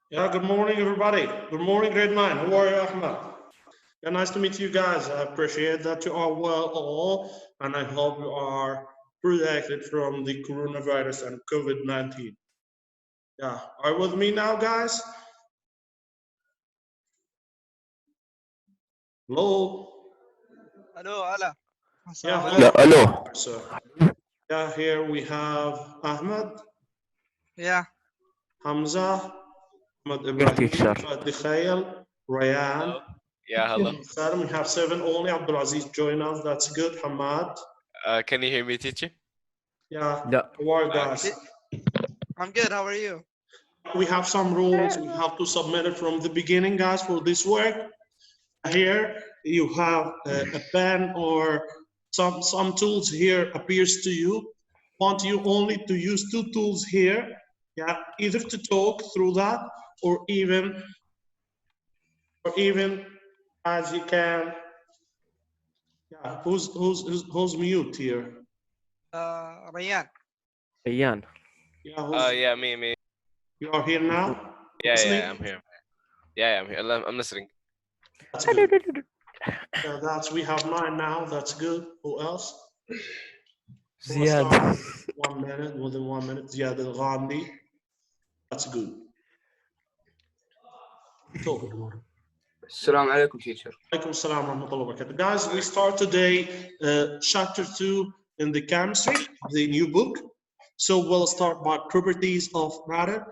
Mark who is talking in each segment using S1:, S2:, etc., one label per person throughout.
S1: Yeah, good morning, everybody. Good morning, grade 9. How are you, Ahmed? Yeah, nice to meet you guys. I appreciate that you are well all, and I hope you are protected from the coronavirus and COVID-19. Yeah, are you with me now, guys? Hello?
S2: Hello, Ala.
S1: Yeah,
S2: Assalamu
S1: hello.
S2: alaikum.
S3: Hello.
S1: So, yeah, here we have Ahmed,
S2: Yeah,
S1: Hamza, Ahmed
S3: Dear
S1: Ibrahim,
S3: teacher.
S1: Fadi Khayal, Rayan,
S4: Hello. Yeah, hello.
S1: Salim. We have 7 only. Abdulaziz join us. That's good. Hamad.
S4: Can you hear me, teacher?
S1: Yeah,
S3: Yeah.
S1: how are you guys?
S2: I'm good. How are you?
S1: We have some rules. We have to submit it from the beginning, guys, for this work. Here you have a pen or some tools here appears to you. Want you only to use 2 tools here, yeah, either to talk through that or even as you can. Yeah, who's mute here?
S2: Rayan.
S3: Ayan.
S1: Yeah, who's
S4: Yeah, me.
S1: you are here now?
S4: Yeah, I'm
S1: Listening?
S4: here. Yeah, I'm here. I'm listening.
S1: That's good. Yeah, that's we have 9 now. That's good. Who else? We'll
S3: Ziad.
S1: start 1 minute, within 1 minute. Ziad Al Ghamdi. That's good. So,
S5: السلام عليكم teacher.
S1: Alaikum salam wa rahmatullahi wa barakatuh. Guys, we start today chapter 2 in the chemistry, the new book. So we'll start by properties of matter.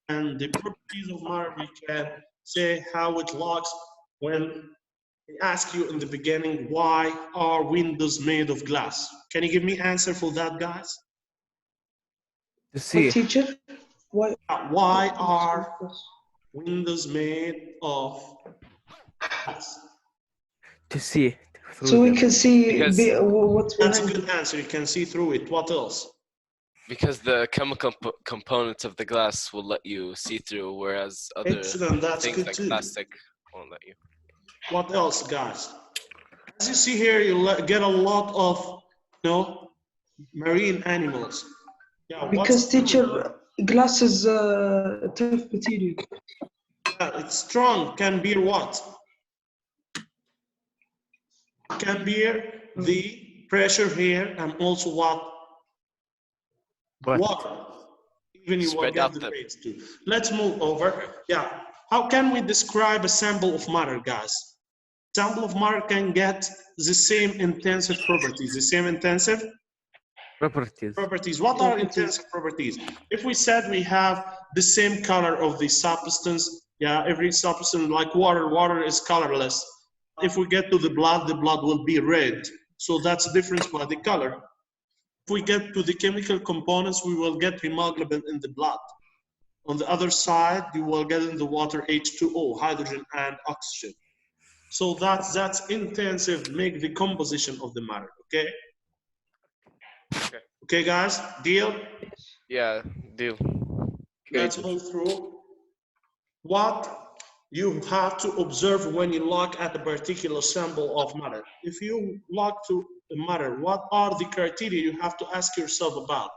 S1: And the properties of matter, we can say how it looks when we ask you in the beginning, why are windows made of glass? Can you give me answer for that, guys?
S3: To see.
S5: teacher?
S1: Why are windows made of glass?
S3: To see.
S5: So we can see
S4: Because-
S5: what's
S1: That's a
S5: behind
S1: good answer. You can see through it. What else?
S4: Because the chemical components of the glass will let you see through, whereas other
S1: Excellent. That's
S4: things
S1: good
S4: like
S1: too.
S4: plastic won't let you.
S1: What else, guys? As you see here, you get a lot of, marine animals. Yeah,
S5: because
S1: what's
S5: teacher glass is a tough material.
S1: Yeah, it's strong. Can bear what? Can bear the pressure here and also what?
S3: What?
S1: Water. Even you will
S4: Spread
S1: get
S4: out
S1: the
S4: the-
S1: weights too. Let's move over. Yeah. How can we describe a sample of matter, guys? Sample of matter can get the same intensive properties. The same intensive
S3: Properties.
S1: What are intensive properties? If we said we have the same color of the substance, yeah, every substance like water is colorless. If we get to the blood will be red. So that's the difference by the color. If we get to the chemical components, we will get hemoglobin in the blood. On the other side, you will get in the water H2O, hydrogen and oxygen. So that's intensive, make the composition of the matter, okay? Okay, guys, deal?
S4: Yeah, deal.
S1: Let's move through what you have to observe when you look at a particular sample of matter. If you look to a matter, what are the criteria you have to ask yourself about?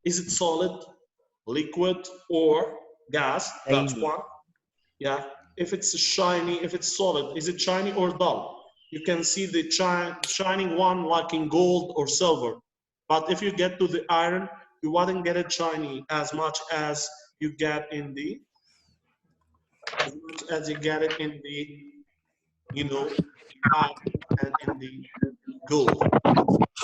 S1: Is it solid, liquid, or gas? That's one. Yeah. If it's shiny, if it's solid, is it shiny or dull? You can see the shining one like in gold or silver. But if you get to the iron, you wouldn't get it shiny as much as you get in the iron and in the gold.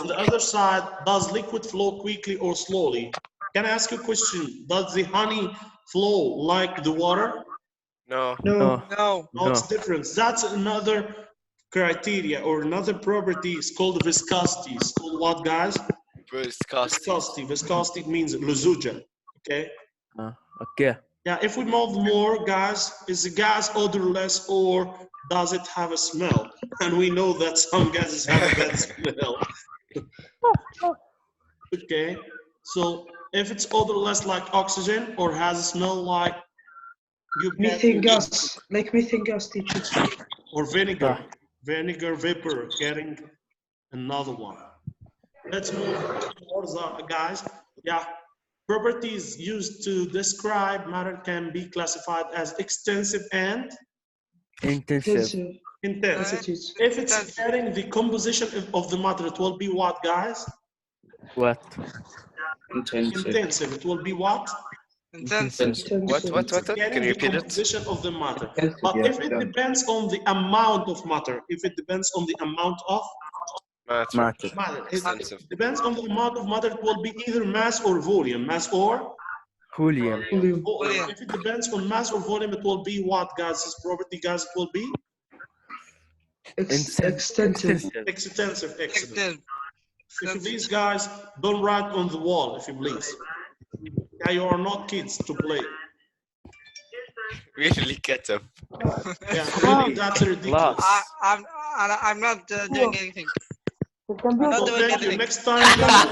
S1: On the other side, does liquid flow quickly or slowly? Can I ask you a question? Does the honey flow like the water?
S4: No.
S3: No.
S2: No.
S1: No, it's different. That's another criteria or another property. It's called viscosity. It's called what, guys?
S4: Viscosity.
S1: Viscosity means luzuja. Okay.
S3: Okay.
S1: Yeah. If we move more, guys, is the gas odorless or does it have a smell? And we know that some gases have a bad smell. Okay. So if it's odorless like oxygen or has a smell like
S5: Methane gas, like methane gas, teacher.
S1: or vinegar, vinegar vapor, getting another one. Let's move towards guys. Yeah, properties used to describe matter can be classified as extensive and
S3: Intensive.
S1: intense. If it's
S2: Intensive.
S1: getting the composition of the matter, it will be what, guys?
S3: What?
S1: Intensive. It will be what?
S2: Intensive.
S4: What?
S1: Getting
S4: Can you
S1: the
S4: repeat it?
S1: composition of the matter. But if it depends on the amount of matter, if it depends on the amount of
S4: Matter.
S3: Matter.
S1: matter,
S4: Extensive.
S1: it depends on the amount of matter, it will be either mass or volume. Mass or
S3: Helium.
S1: volume. If it depends on mass or volume, it will be what, guys? This property, guys, it will be
S5: Extensive.
S1: extensive. Excellent.
S2: Extensive.
S1: If you please, guys, don't write on the wall, if you please. Yeah, you are not kids to play.
S4: Really كتب.
S1: Yeah, really, that's ridiculous.
S2: I'm not doing anything. I'm not
S1: So
S2: doing
S1: thank you.
S2: anything.
S1: Next time, guys,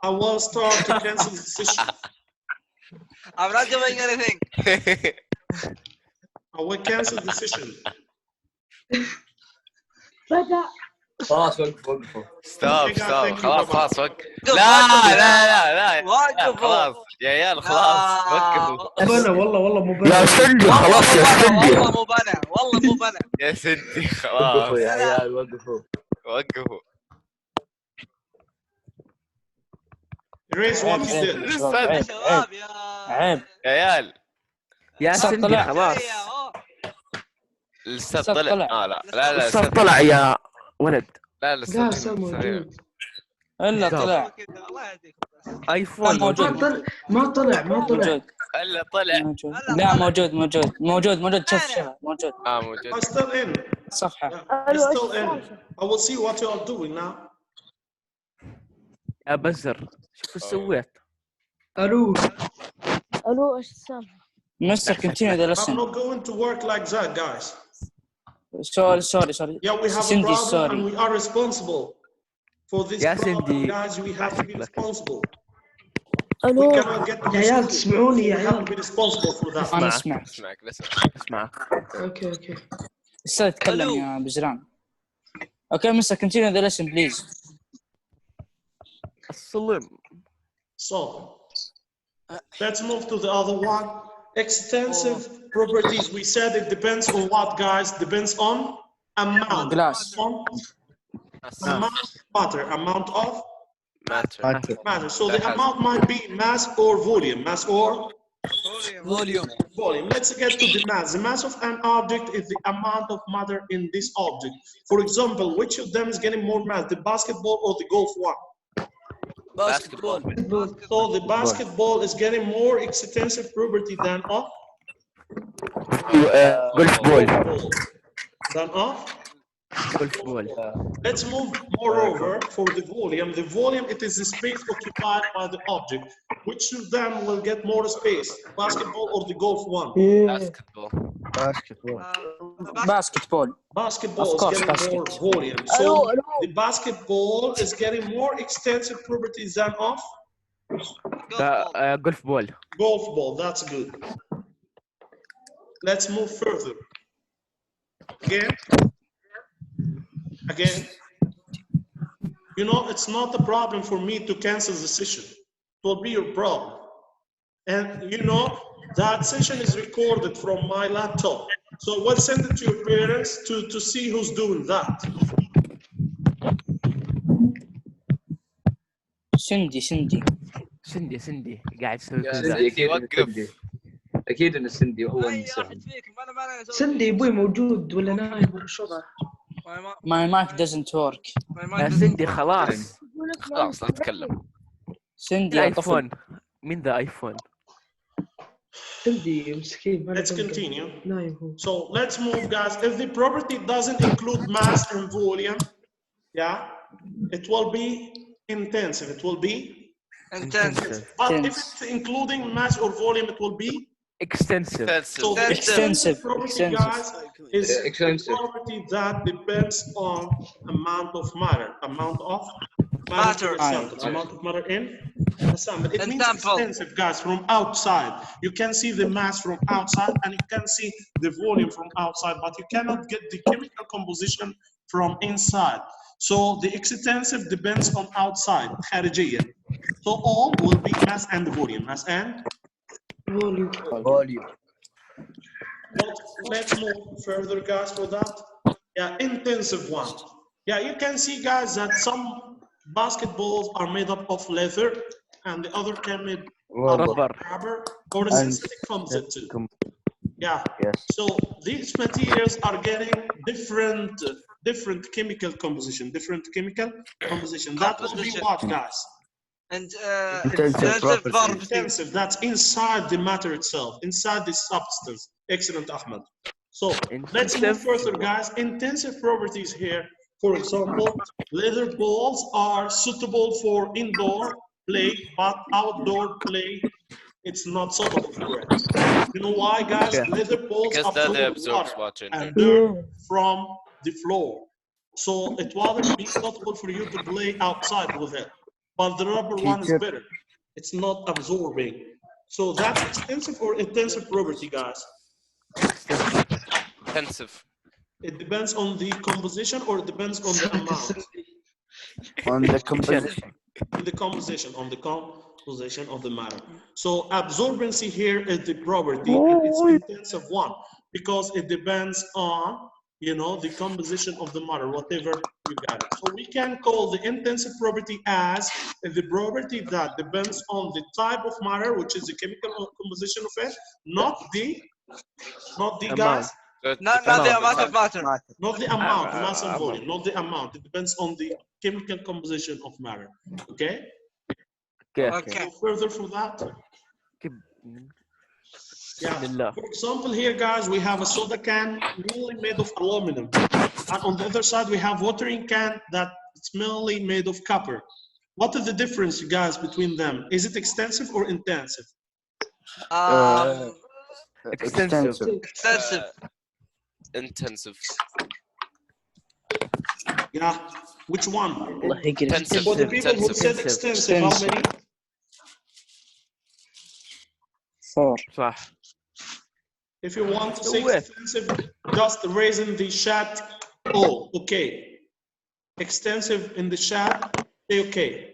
S1: I will start to cancel the session.
S2: I'm not doing anything.
S1: I will cancel the session.
S6: خلاص وقفوا
S4: ستوب
S1: Okay, guys,
S4: ستوب
S1: thank you.
S4: خلاص
S1: Bye-bye.
S4: خلاص وقف.
S2: وقف.
S4: لا
S2: وقفوا.
S4: خلاص يا عيال خلاص وقفوا.
S5: بنا والله مو بنا.
S3: يا سندي خلاص يا سندي.
S2: والله مو بنا والله مو بنا.
S4: يا سندي
S6: وقفوا
S4: خلاص
S6: يا عيال وقفوا
S4: وقفوا.
S1: Erase what you did.
S2: يا شباب يا
S6: عيب
S4: يا عيال
S3: يا
S6: صح
S3: سندي
S6: طلع.
S3: خلاص.
S4: الاستاذ
S6: أستاذ
S4: طلع.
S6: طلع.
S4: لا
S3: الاستاذ طلع يا ولد.
S4: لا
S5: لا
S4: الاستاذ
S5: سام موجود.
S6: الا طلع
S2: كذا الله يهديك.
S3: ايفون
S6: موجود.
S5: ما طلع
S6: موجود
S4: الا طلع.
S6: موجود لا موجود شوف موجود
S4: موجود.
S1: I'm still in.
S6: صفحة
S1: I'm still in. I will see what you are doing now.
S3: يا بزر شوف ايش سويت.
S5: الو
S7: ايش السالفه؟
S6: مستر continue the
S1: I'm
S6: lesson
S1: not going to work like that, guys.
S6: sorry
S1: Yeah, we have a
S6: Cindy
S1: problem
S6: sorry
S1: and we are responsible for this
S3: Yeah,
S1: problem,
S3: Cindy.
S1: guys. We have to be responsible. We
S7: الو
S1: cannot get to
S5: يا عيال
S1: school.
S5: تسمعوني يا
S1: We have to
S5: عيال.
S1: be responsible for that.
S6: انا
S3: اسمع.
S6: اسمع
S4: اسمعك بس.
S3: اسمع.
S5: اوكي
S6: استاذ تكلم
S2: ألو.
S6: يا بزران اوكي مستر continue the lesson please
S3: السلم.
S1: So let's move to the other one. Extensive properties. We said it depends on what, guys? Depends on amount.
S6: glass
S1: On amount of matter. Amount of
S4: matter.
S1: matter. So the
S4: That has-
S1: amount might be mass or volume. Mass or
S2: Volume.
S1: volume. Let's get to the mass. The mass of an object is the amount of matter in this object. For example, which of them is getting more mass, the basketball or the golf one?
S4: Basketball.
S1: So the basketball is getting more extensive property than of
S3: golf ball.
S1: than of.
S3: golf ball.
S1: Let's move moreover for the volume. The volume, it is the space occupied by the object. Which of them will get more space, basketball or the golf one?
S4: Basketball.
S6: basketball
S1: Basketball
S6: Of
S1: is
S6: course,
S1: getting more
S6: basket.
S1: volume. So the basketball is getting more extensive properties than of
S3: golf ball.
S1: golf ball. That's good. Let's move further. Again. You know, it's not a problem for me to cancel the session. It will be your problem. And you know, that session is recorded from my laptop. So we'll send it to your parents to see who's doing that.
S3: سندي قاعد يسوي
S4: يا
S3: كذا.
S4: سندي وقف.
S6: اكيد انه سندي وهو
S2: اي
S6: انسان
S2: احد فيكم انا اسوي
S5: سندي ابوي موجود ولا نايم ولا شو ذا؟
S6: my mic doesn't work
S3: يا سندي خلاص.
S4: خلاص لا تتكلم.
S6: سندي يا طفل
S3: الايفون. مين ذا ايفون؟
S5: سندي مسكين.
S1: Let's continue.
S5: نايم هو.
S1: So let's move, guys. If the property doesn't include mass and volume, yeah, it will be intensive. It will be
S2: intensive.
S1: But if it's including mass or volume, it will be
S3: extensive.
S1: So the
S6: extensive
S1: property, guys, is a property that depends on amount of matter. Amount of
S2: Matter.
S1: The amount of matter in a sample. It means
S2: Example.
S1: extensive, guys, from outside. You can see the mass from outside and you can see the volume from outside, but you cannot get the chemical composition from inside. So the extensive depends on outside, خارجية. So all will be mass and volume, mass and
S5: Volume.
S6: Volume.
S1: But let's move further, guys, for that. Yeah, intensive one. Yeah, you can see, guys, that some basketballs are made up of leather and the other can made up of
S3: Rubber.
S1: rubber or a
S6: And
S1: synthetic composite too. Yeah.
S6: Yes.
S1: So these materials are getting different chemical composition, That will be
S2: Composition.
S1: what, guys?
S2: And
S6: Intensive property.
S1: Intensive, that's inside the matter itself, inside the substance. Excellent, Ahmed. So let's move further, guys. Intensive properties here. For example, leather balls are suitable for indoor play, but outdoor play, it's not suitable for it. You know why, guys?
S3: Yeah.
S1: Leather balls
S4: Because that
S1: absorb
S4: absorbs
S1: water
S4: water in
S1: and
S4: there.
S1: dirt from the floor. So it won't be suitable for you to play outside with it. But the rubber one is better. It's not absorbing. So that's extensive or intensive property, guys.
S4: Intensive.
S1: It depends on the composition or it depends on the amount.
S6: On the composition.
S1: On the composition of the matter. So absorbency here is the property and it's intensive one because it depends on, you know, the composition of the matter, whatever you got it. So we can call the intensive property as the property that depends on the type of matter, which is the chemical composition of it, not the guys,
S2: not the amount of matter.
S1: not the amount, mass and volume, not the amount. It depends on the chemical composition of matter. Okay?
S2: Okay.
S1: Go further for that. Yeah.
S3: Bismillah.
S1: For example, here, guys, we have a soda can mainly made of aluminum. And on the other side, we have watering can that's mainly made of copper. What is the difference, you guys, between them? Is it extensive or intensive?
S3: Extensive.
S2: Extensive.
S4: Intensive.
S1: Yeah. Which one?
S4: Intensive.
S1: For the people who said extensive, how many?
S6: 4.
S3: صح.
S1: If you want to say extensive, just raise in the chat. Oh, okay. Extensive in the chat, say okay.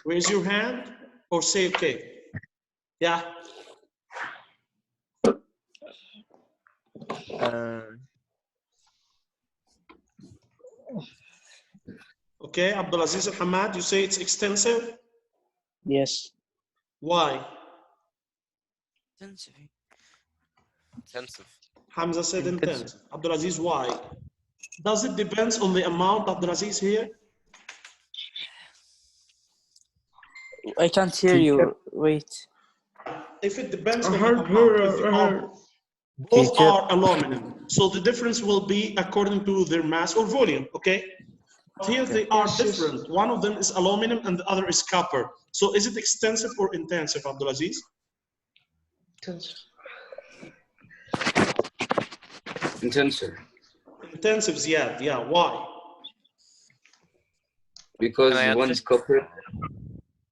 S1: Raise your hand or say okay. Yeah. Okay, Abdulaziz Al-Hamad, you say it's extensive?
S6: Yes.
S1: Why?
S4: Intensive.
S1: Hamza said intensive. Abdulaziz, why? Does it depend on the amount, Abdulaziz, here?
S6: I can't hear you. Wait.
S1: If it depends on the amount, both are aluminum. So the difference will be according to their mass or volume, okay? But here they are different. One of them is aluminum and the other is copper. So is it extensive or intensive, Abdulaziz?
S8: Intensive.
S1: Intensive, Ziad. Yeah, why?
S8: Because one is copper.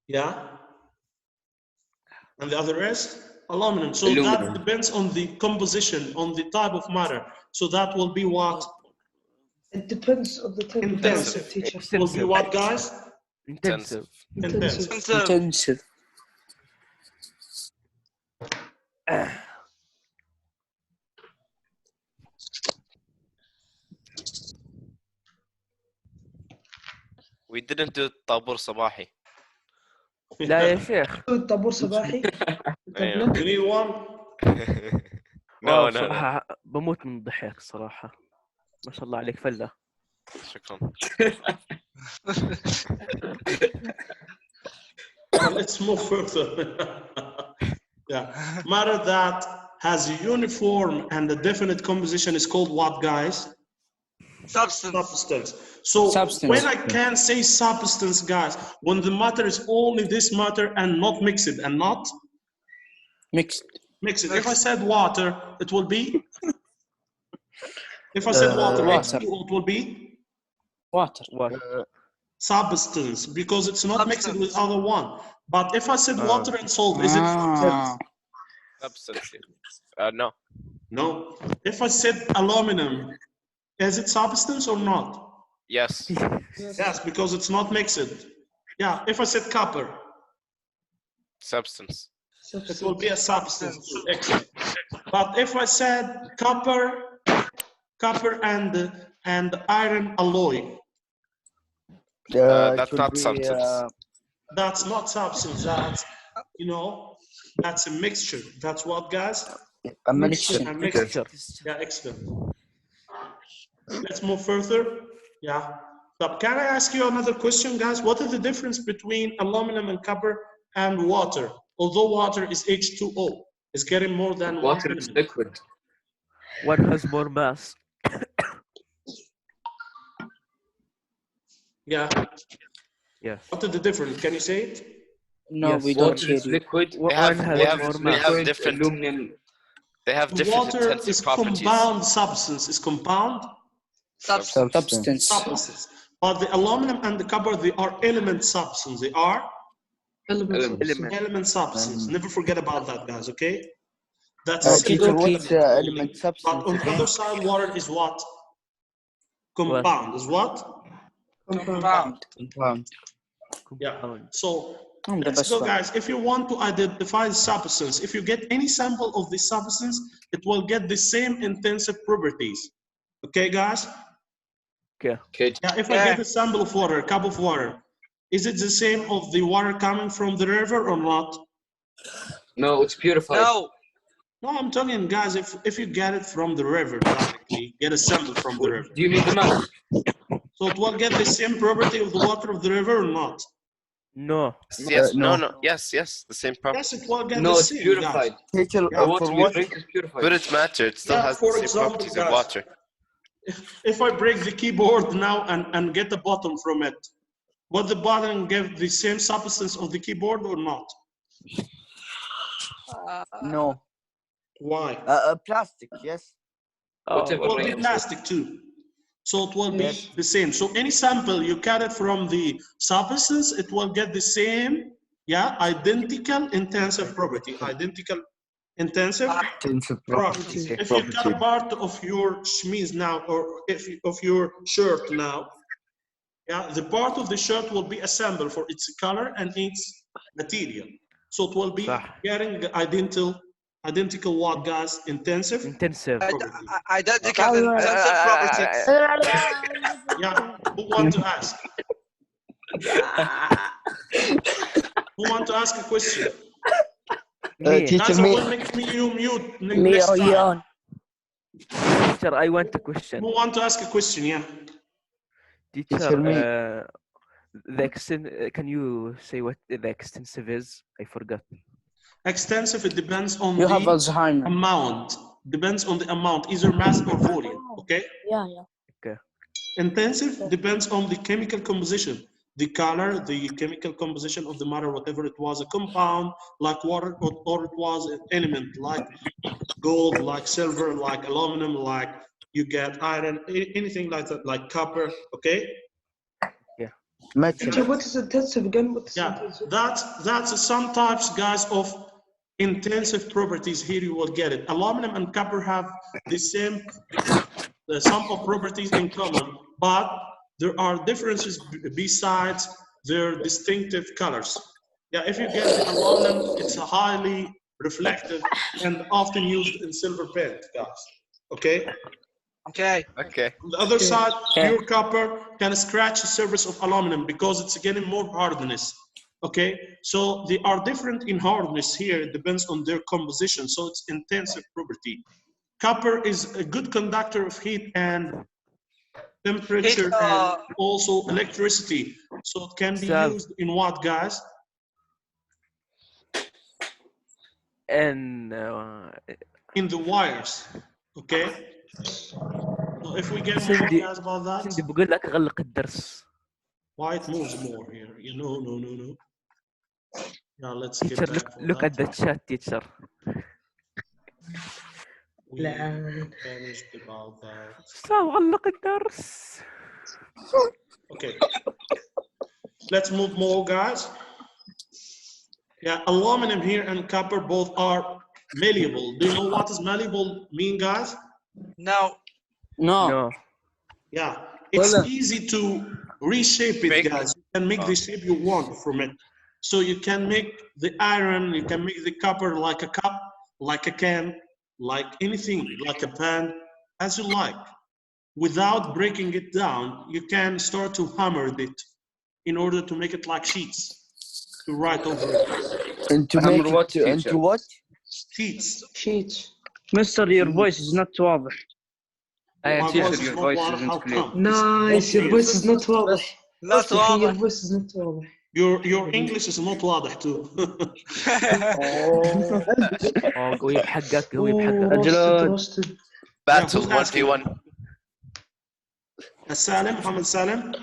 S1: Yeah. And the other is aluminum. So
S8: Aluminum.
S1: that depends on the composition, on the type of matter. So that will be what?
S5: It depends on the type of
S1: Intensive.
S5: matter, teacher.
S1: Will be what, guys?
S3: Intensive.
S1: Intensive.
S6: Intensive.
S4: We didn't do طابور صباحي.
S3: لا يا شيخ.
S5: طابور صباحي.
S4: أيوة.
S1: You need one?
S4: No.
S3: صراحة بموت من الضحك صراحة. ما شاء الله عليك فلة.
S4: شكرا.
S1: Let's move further. Yeah. Matter that has a uniform and a definite composition is called what, guys? Substance. So when I can say substance, guys, when the matter is only this matter and not mixed and not
S6: Mixed.
S1: If I said water, it will be. If I said water,
S6: water.
S1: it will be
S6: Water.
S1: substance because it's not mixed with
S2: Substance.
S1: other one. But if I said water and salt, is it substance?
S4: Substance. No.
S1: No. If I said aluminum, is it substance or not?
S4: Yes.
S1: Yes, because it's not mixed. Yeah, if I said copper,
S4: Substance.
S1: it will be a substance too. Excellent. But if I said copper and iron alloy,
S4: That's not substance.
S1: that's not substance. That's, you know, that's a mixture. That's what, guys?
S5: A mixture.
S1: A mixture. Yeah, excellent. Let's move further. Yeah. So can I ask you another question, guys? What is the difference between aluminum and copper and water? Although water is H2O, it's getting more than
S8: Water
S1: one
S8: is
S1: element.
S8: liquid.
S3: One has more mass.
S1: Yeah.
S3: Yes.
S1: What is the difference? Can you say it?
S6: No,
S3: Yes.
S6: we don't
S8: Water
S6: hear
S8: is
S6: you.
S8: liquid.
S4: They have,
S3: One has
S4: they have,
S3: more
S4: they
S3: mass.
S4: have
S8: Liquid,
S4: different.
S8: aluminum.
S4: They have different
S1: Water
S4: intensive
S1: is
S4: properties.
S1: compound substance. Is compound
S6: Substance.
S1: substances. But the aluminum and the copper, they are element substance. They are element substance. Never forget about that, guys. Okay. That's
S5: Teacher,
S1: element
S5: what's
S1: only.
S5: element
S1: But
S5: substance
S1: on the
S5: again?
S1: other side, water is what? Compound. Is what?
S2: Compound.
S6: Compound.
S1: Yeah.
S3: Compound.
S1: So
S6: The
S1: let's
S6: best
S1: go,
S6: one.
S1: guys. If you want to identify the substance, if you get any sample of the substance, it will get the same intensive properties. Okay, guys?
S3: Okay.
S8: Okay.
S1: Yeah, if I get a sample of water, a cup of water, is it the same of the water coming from the river or not?
S8: No, it's purified.
S2: No.
S1: No, I'm telling you, guys, if you get it from the river directly, get a sample from the river.
S8: Do you mean the mass?
S1: So it will get the same property of the water of the river or not?
S3: No.
S4: Yes.
S5: no.
S4: No. Yes. Yes. The same property.
S1: Yes, it will get
S8: No,
S1: the
S8: it's
S1: same,
S8: purified.
S1: guys.
S5: Teacher,
S1: Yeah,
S8: The water
S5: for
S8: we
S5: what?
S8: drink is purified.
S4: But it matter. It still
S1: Yeah,
S4: has
S1: for
S4: the same
S1: example,
S4: properties of
S1: guys,
S4: water.
S1: if I break the keyboard now and get the bottom from it, will the bottom give the same substance of the keyboard or not?
S5: No.
S1: Why?
S5: Plastic, yes.
S3: Oh.
S1: It will be plastic too. So it will be the same. So any sample you carry from the substance, it will get the same, yeah, identical intensive property. Identical intensive
S5: Intensive
S1: property. If you cut a part of your chemise now, or of your shirt now, yeah, the part of the shirt will be a sample for its color and its material. So it will be
S3: صح.
S1: getting identical what, guys? Intensive
S3: Intensive.
S1: property.
S2: Identical intensive properties.
S1: Yeah, who want to ask? Who want to ask a question?
S3: Me.
S5: Teacher,
S1: Guys, I
S5: me.
S1: will make you mute
S7: Me
S1: next
S7: or
S1: time.
S7: Yon.
S3: Teacher, I want a question.
S1: Who want to ask a question? Yeah.
S3: Teacher,
S5: me.
S3: can you say what the extensive is? I forgot.
S1: Extensive, it depends on
S6: You
S1: the
S6: have Alzheimer.
S1: amount. Depends on the amount, either mass or volume. Okay.
S7: Yeah.
S3: Okay.
S1: Intensive depends on the chemical composition, the color, the chemical composition of the matter, whatever it was, a compound like water, or it was an element like gold, like silver, like aluminum, like you get iron, anything like that, like copper. Okay.
S5: Teacher, what is intensive again? What is
S1: Yeah,
S5: intensive?
S1: that's some types, guys, of intensive properties. Here you will get it. Aluminum and copper have the same sum of properties in common, but there are differences besides their distinctive colors. Yeah, if you get the aluminum, it's a highly reflective and often used in silver paint, guys. Okay.
S2: Okay.
S4: Okay.
S1: On the other side, pure copper can scratch the surface of aluminum because it's getting more hardness. Okay, so they are different in hardness here. It depends on their composition. So it's intensive property. Copper is a good conductor of heat and temperature and also electricity. So it can be used in what, guys?
S3: And
S1: In the wires. Okay. So if we get more, guys, about that.
S3: سندي بقول لك غلق الدرس.
S1: Why it moves more here? You know, no. Yeah, let's get
S3: Teacher,
S1: back for
S3: look
S1: that.
S3: at the chat, teacher.
S1: We finished about that.
S3: غلق الدرس.
S1: Okay. Let's move more, guys. Yeah, aluminum here and copper both are malleable. Do you know what is malleable mean, guys?
S2: No.
S6: No.
S3: No.
S1: Yeah, it's
S6: Well,
S1: easy to reshape it, guys. You can make the shape you want from it. So you can make the iron, you can make the copper like a cup, like a can, like anything, like a pan, as you like. Without breaking it down, you can start to hammer it in order to make it like sheets to write over it.
S9: And to
S8: Hammer
S9: make
S8: what,
S9: it, and
S8: teacher?
S9: to what?
S1: Sheets.
S5: Sheets.
S6: Mister, your voice is not واضح.
S3: I
S1: My
S8: teacher,
S1: voice is
S8: your
S1: not
S8: voice
S1: water.
S8: isn't
S1: How
S8: clear.
S1: come?
S5: Nice, your voice is not واضح.
S2: Not
S5: يا أخي, your
S2: واضح.
S5: voice is not واضح.
S1: Your English is not واضح too.
S3: قوي بحقك قوي بحقك.
S5: روستد روستد.
S4: Battle
S1: who's asking?
S4: 1v1.
S1: Salim, Muhammad Salim.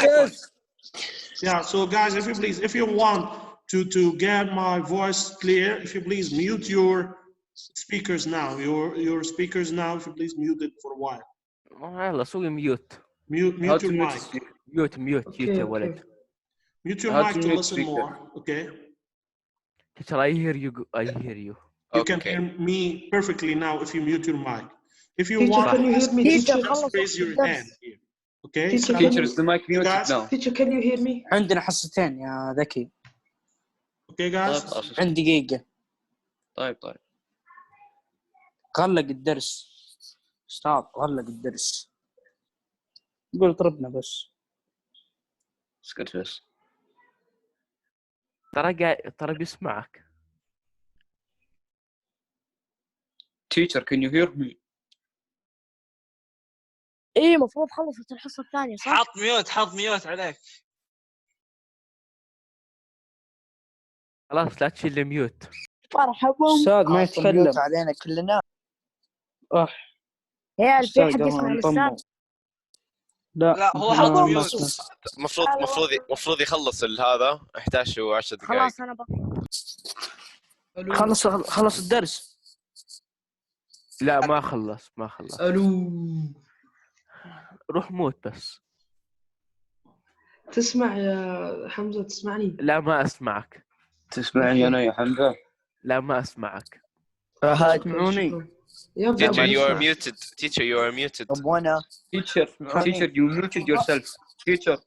S6: Yes.
S1: Yeah, so guys, if you please, if you want to get my voice clear, if you please mute your speakers now. Your speakers now, if you please mute it for a while.
S3: يلا سوي ميوت.
S1: Mute your mic.
S3: ميوت يا ولد.
S1: Mute your
S8: How
S1: mic
S8: to
S1: to
S8: mute
S1: listen
S8: speaker?
S1: more, okay?
S3: Teacher, I hear you. I hear you.
S1: You can
S4: Okay.
S1: hear me perfectly now if you mute your mic. If you
S5: Teacher,
S1: want
S5: can you hear me?
S7: Teacher,
S5: Teacher,
S7: خلص
S1: raise your
S7: الدرس.
S1: hand here, okay?
S5: Teacher,
S1: Salim,
S8: Teacher, is the mic muted
S1: guys?
S8: now?
S5: teacher, can you hear me?
S6: عندنا حصتين يا ذكي.
S1: Okay, guys?
S6: عندي دقيقة.
S8: طيب.
S6: غلق الدرس. ستوب، غلق الدرس. قول طربنا بس.
S8: اسكت بس.
S3: ترى بيسمعك.
S8: Teacher, can you hear me?
S7: ايه المفروض خلصت الحصة الثانية صح؟
S2: حط ميوت عليك.
S3: خلاص لا تشيل الميوت.
S7: مرحبا.
S6: أستاذ ما يتكلم.
S9: علينا كلنا.
S7: يا في
S6: أستاذ
S7: حد يسمع
S6: قام
S7: الأستاذ؟
S6: انضم. لا
S2: هو حط
S6: ما
S2: ميوت.
S6: اسمع.
S4: المفروض يخلص هذا 11 و10 دقائق.
S7: خلاص أنا
S6: خلص الدرس.
S3: لا ما خلص.
S5: الو.
S3: روح موت بس.
S5: تسمع يا حمزة؟ تسمعني؟
S3: لا ما اسمعك.
S8: تسمعني أنا يا حمزة؟
S3: لا ما اسمعك.
S6: تسمعوني؟
S5: يا
S4: Teacher, you are
S5: اسمع.
S4: muted. Teacher, you are muted.
S9: طب وانا
S8: Teacher, you muted yourself. Teacher,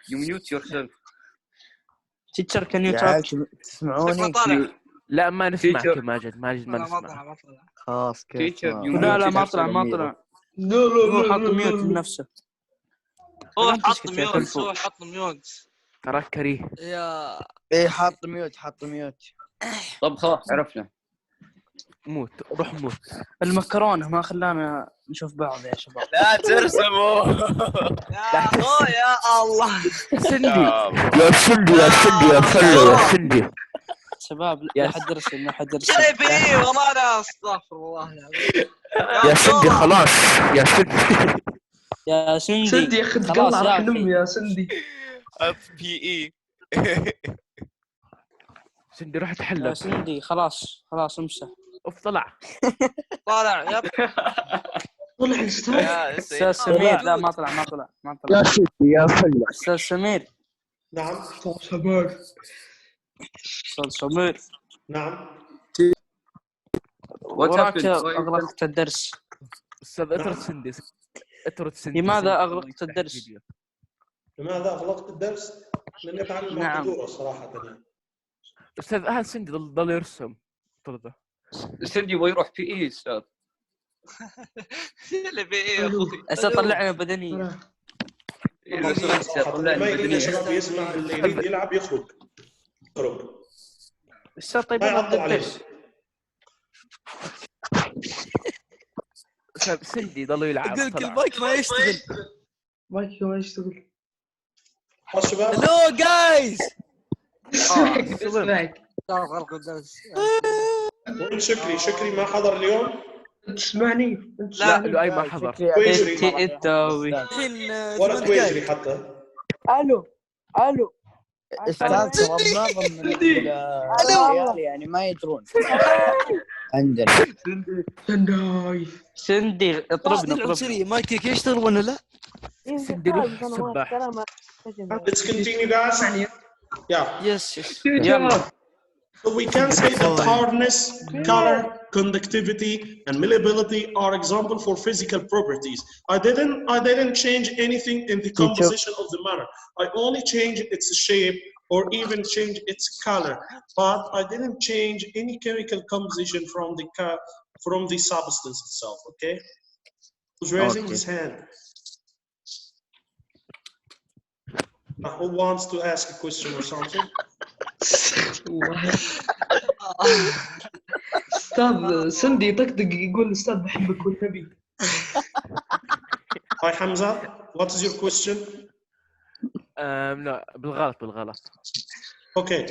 S8: you mute yourself.
S6: تيتشر كان يو
S9: يا
S6: توك.
S9: عيال تسمعوني؟
S3: لا ما نسمعك
S8: Teacher.
S3: يا ماجد ما
S2: لا ما
S3: نسمعك.
S2: طلع.
S9: خلاص كيف؟
S8: Teacher, you
S6: لا
S8: muted
S6: ما
S8: yourself.
S6: طلع.
S5: لا
S6: هو حط ميوت لنفسه.
S2: هو
S6: تمام،
S2: حط
S6: تسكت يا
S2: ميوت.
S6: كلفو.
S2: هو حط ميوت.
S3: تراك كريه.
S2: يا
S9: ايه حاط ميوت.
S8: طب خلاص عرفنا.
S3: موت روح موت.
S6: المكرونة ما خلانا نشوف بعض يا شباب.
S4: لا ترسموا.
S2: يا الله.
S3: سندي
S4: يا
S3: يا سندي.
S6: شباب
S3: يا
S6: لا حد يرسل ما حد يرسل.
S2: شايف ايه والله انا استغفر الله العظيم.
S3: يا سندي خلاص يا سندي.
S6: يا سندي.
S5: سندي يا أخي
S6: خلاص
S5: تقلع
S6: يا
S5: رحم
S6: أخي.
S5: يا سندي.
S4: PE.
S3: سندي روح
S6: يا
S3: تحلب.
S6: سندي خلاص امسح.
S3: طلع.
S2: طالع يب.
S5: طلع الأستاذ.
S2: يا
S6: استاذ سمير. لا ما طلع.
S9: يا سيدي يا فله.
S6: استاذ سمير.
S1: نعم.
S6: استاذ سمير.
S1: نعم.
S6: وراك اغلقت الدرس.
S3: استاذ اطرد سندي.
S6: لماذا اغلقت الدرس؟
S1: لماذا أغلقت الدرس؟ لأني أتعلم مع
S6: نعم.
S1: الدكتورة صراحة.
S3: استاذ هذا سندي ضل يرسم. طرده.
S8: سندي يبغى يروح PE أستاذ.
S2: اللي في ايه يا اخوي.
S6: استاذ طلعنا بدنية.
S8: لو سمحت يا طلعني
S1: ما يريد
S8: بدنيا.
S1: الشباب يسمع، اللي يريد يلعب يخرج.
S6: استاذ طيب
S1: ما
S6: اغلق
S1: يعطل عليه.
S6: الدرس.
S3: استاذ سندي ضل يلعب.
S10: اقول لك المايك ما يشتغل.
S5: مايك ما يشتغل.
S1: الشباب.
S10: هلو جايز.
S5: اسمعك.
S2: غلق الدرس.
S1: وين شكري ما حضر اليوم؟
S5: تسمعني؟
S3: لا اي ما حضر.
S1: كويجري.
S6: التاوي.
S10: الحين
S1: ولا
S10: 8
S1: كويجري
S10: دقائق.
S1: حتى.
S7: الو
S9: استاذ ترى معظم العيال يعني ما يدرون عندنا.
S6: سندي اطربنا.
S10: العنصرية مايكك يشتغل ولا لا؟
S3: سندي روح سباح.
S1: Let's continue, guys. Yeah.
S10: Yes.
S6: يلا.
S1: So we can say that hardness, color, conductivity, and malleability are example for physical properties. I didn't change anything in the composition of the matter. I only changed its shape or even change its color, but I didn't change any chemical composition from the substance itself. Okay. Who's raising his hand? Who wants to ask a question or something?
S5: استاذ سندي يطقطق يقول استاذ بحبك والنبي.
S1: Hi Hamza, what is your question?
S3: لا بالغلط.
S1: Okay,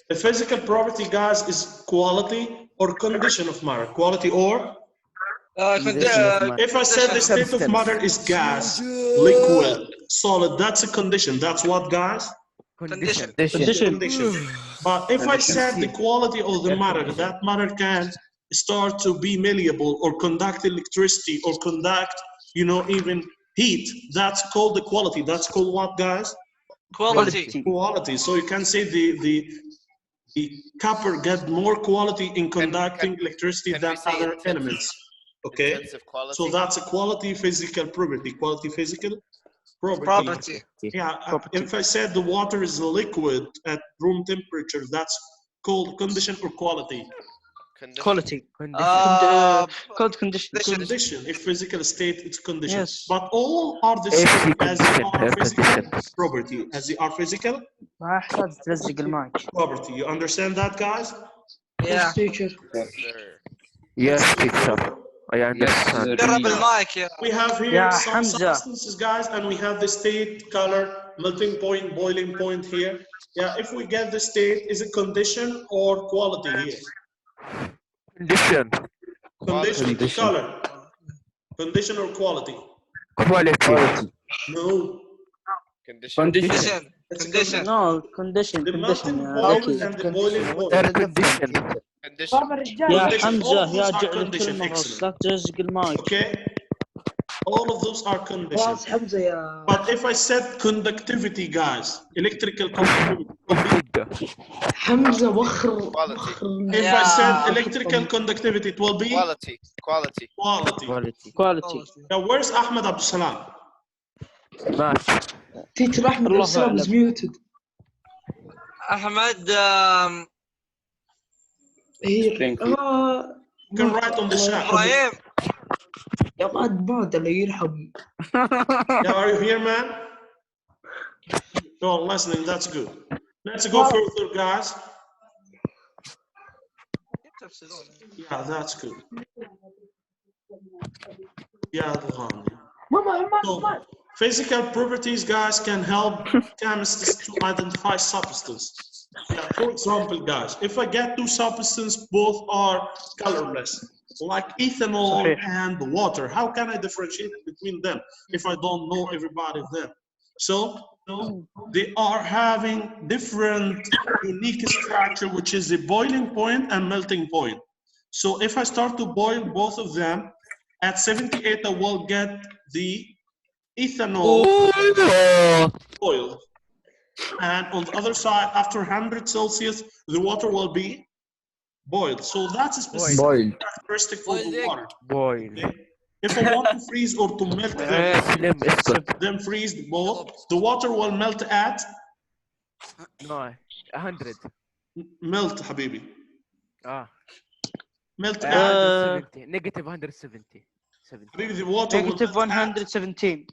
S1: the physical property, guys, is quality or condition of matter. Quality or? If I said the state of matter is gas, liquid, solid, that's a condition. That's what, guys?
S2: Condition.
S1: Condition. But if I said the quality of the matter, that matter can start to be malleable or conduct electricity or conduct, even heat. That's called the quality. That's called what, guys?
S2: Quality.
S1: Quality. So you can say the copper get more quality in conducting electricity than other elements. Okay. So that's a quality physical property. Quality physical property. Yeah. If I said the water is liquid at room temperature, that's called condition or quality.
S6: Quality. Called condition.
S1: Condition. If physical state, it's condition.
S6: Yes.
S1: But all are the same as they are physical property. As they are physical
S6: ما احتاج تلزق المايك.
S1: property. You understand that, guys?
S2: Yeah.
S5: teacher.
S3: Yes, teacher. I understand.
S2: قرب المايك يا.
S1: We have here some substances, guys, and we have the state, color, melting point, boiling point here. Yeah, if we get the state, is it condition or quality here?
S3: Condition.
S1: Color. Condition or quality?
S3: Quality.
S1: No.
S2: Condition.
S6: No, condition.
S1: The melting point and the boiling point.
S3: Condition.
S6: يا حمزة يا جعل الكلمة غلط لا تلزق المايك.
S1: Okay. All of those are conditions.
S5: خلاص حمزة يا.
S1: But if I said conductivity, guys, electrical conductivity.
S5: حمزة وخر.
S1: If I said electrical conductivity, it will be
S8: quality.
S1: Now, where's Ahmed Abdul Salam?
S3: ماشي.
S5: teacher أحمد عبد السلام is muted.
S2: أحمد
S1: You can write on the chat.
S2: إبراهيم.
S5: يا بعد اللي يرحم.
S1: Yeah, are you here, man? No, listening. That's good. Let's go further, guys. Yeah, that's good. Yeah, so, physical properties, guys, can help chemists to identify substance. Yeah, for example, guys, if I get two substances, both are colorless, like ethanol and water, how can I differentiate between them if I don't know everybody of them? So they are having different unique structure, which is the boiling point and melting point. So if I start to boil both of them, at 78, I will get the ethanol oil. And on the other side, after 100 Celsius, the water will be boiled. So that's a specific characteristic for the water. Okay? If I want to freeze or to melt them freeze both, the water will melt at?
S3: No, 100.
S1: Melt, Habibi. Melt at?
S3: Negative 170.
S1: Habibi, the water
S6: Negative
S1: will melt
S6: 117.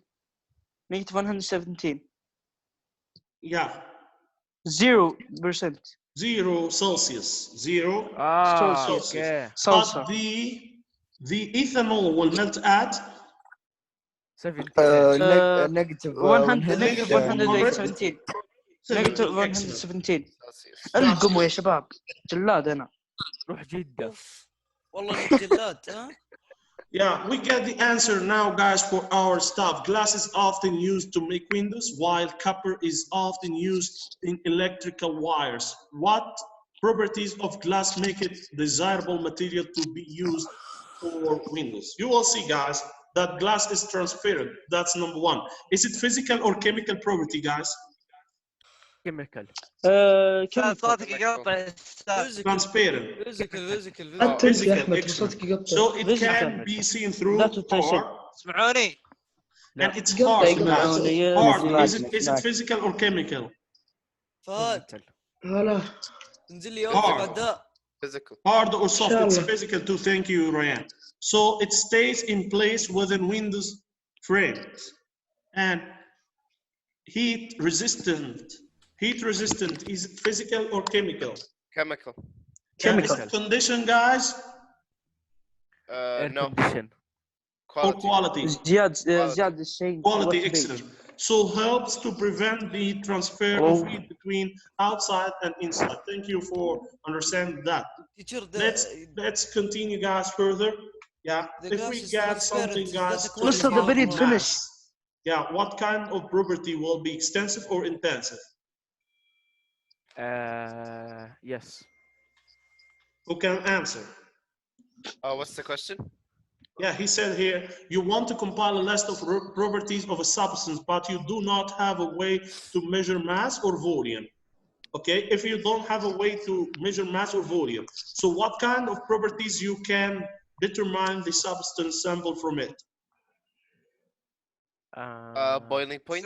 S6: Negative 117.
S1: Yeah.
S6: 0%.
S1: 0 Celsius. 0 Celsius.
S3: Okay.
S1: But the ethanol will melt at?
S3: 70.
S9: Negative
S6: 117. Negative 117. القموا يا شباب جلاد أنا.
S3: روح جدة.
S10: والله جلاد ها.
S1: Yeah, we get the answer now, guys, for our stuff. Glass is often used to make windows, while copper is often used in electrical wires. What properties of glass make it desirable material to be used for windows? You will see, guys, that glass is transparent. That's number one. Is it physical or chemical property, guys?
S3: كيميكال.
S2: صوتك يقطع استاذ.
S1: transparent.
S10: فيزيكال
S5: حتى انت يا
S1: Physical,
S5: احمد
S1: excellent.
S5: صوتك يقطع.
S1: So it
S6: Physical.
S1: can be seen through
S6: That's what I said.
S1: or
S2: اسمعوني.
S1: and it's
S5: يقطع
S1: hard.
S5: يقطع.
S1: Guys.
S6: اسمعوني.
S1: Hard.
S9: نسمعك
S1: Is it physical or chemical?
S10: فهد
S5: هلا
S10: انزل لي اوقف
S1: Hard.
S10: عداء.
S4: Physical.
S1: Hard or soft? It's
S5: Inshallah.
S1: physical too. Thank you, Ryan. So it stays in place within Windows frames and heat resistant. Heat resistant. Is it physical or chemical?
S4: Chemical.
S1: And is it condition, guys?
S3: Air
S4: No.
S3: condition.
S1: Or quality?
S6: زياد الشيء.
S1: Quality, excellent. So helps to prevent the transfer of heat between outside and inside. Thank you for understanding that. Let's continue, guys, further. Yeah, if we get something, guys,
S6: Mr. the period finish.
S1: Yeah, what kind of property will be extensive or intensive?
S3: Yes.
S1: Who can answer?
S4: What's the question?
S1: Yeah, he said here, you want to compile a list of properties of a substance, but you do not have a way to measure mass or volume. Okay, if you don't have a way to measure mass or volume, so what kind of properties you can determine the substance sample from it?
S4: Boiling point.